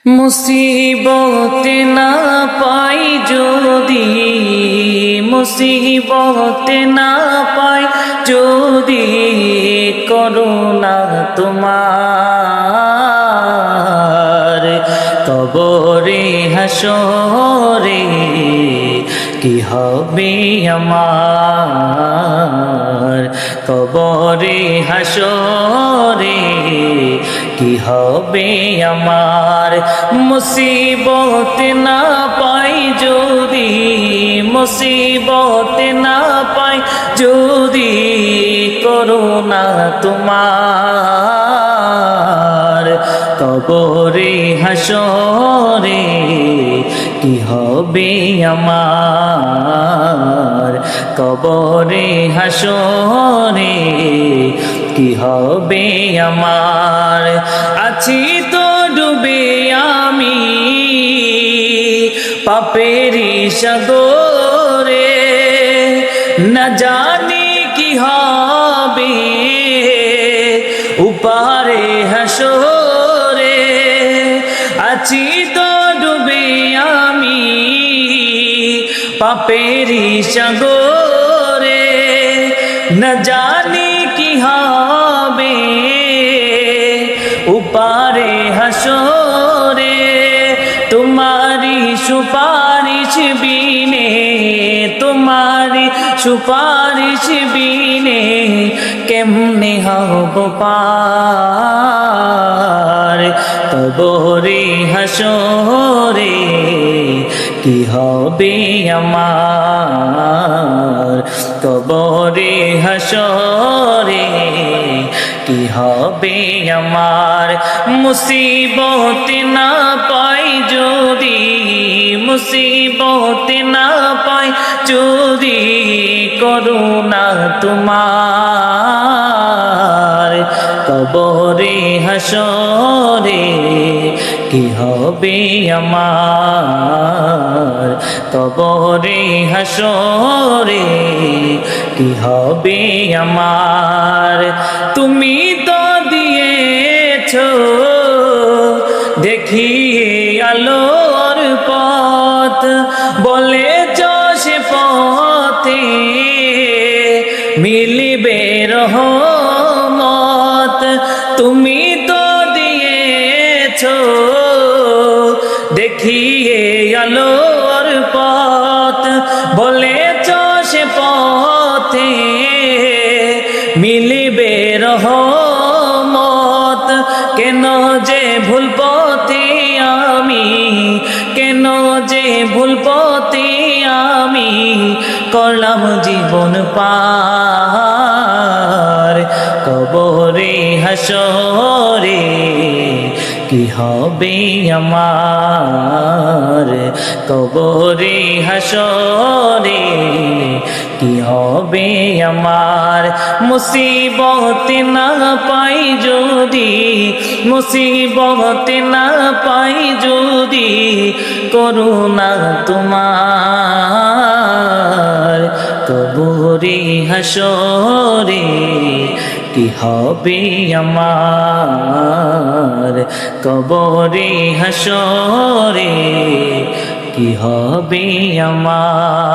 মুসিবত না পাই যদি, মুসিবত না পাই যদি, করুণা তোমার কবরে হাসরে কি হবে আমার, কবরে হাসরে কি হবে আমার। মুসিবত না পাই যদি, মুসিবত না পাই যদি, করুণা তোমার কবরে হাসরে কি হবে আমার, কবরে হাসরে কি হবে আমার। আছি তো ডুবে আমি পাপেরি সাগরে, না জানি কি হবে উপারে হাসরে। আছি তো ডুবে আমি পাপেরি সাগরে, না জানি কি হবে উপারে হাসরে। তোমারি সুপারিশ বিনে, তোমারি সুপারিশ বিনে কেমনে হব পার, কবরে হাসরে কি হবে আমার, কবরে হাসরে কি হবে আমার। মুসিবত না পাই যদি, মুসিবত না পাই যদি, করুণা তোমার কবরে হাসরে কি হবে আমার, কবরে হাসরে কি হবে আমার। তুমি তো দিয়েছো দেখিয়ে আলোর পথ, বলেছ সে পথে মিলিবে রহমত। তুমি তো দিয়েছো দেখিয়ে আলোর পথ, বলেছ সে পথে মিলিবে রহমত। কেন যে ভুল পথে আমি, কেন যে ভুল পথে আমি করলাম জীবন পার, কবরে হাসরে কি হবে আমার, কবরে হাসরে কি হবে আমার। মুসিবত না পাই যদি, মুসিবত না পাই যদি, করুণা তোমার কবরে হাসরে কি হবে আমার, কবরে হাসরে কি হবে আমার।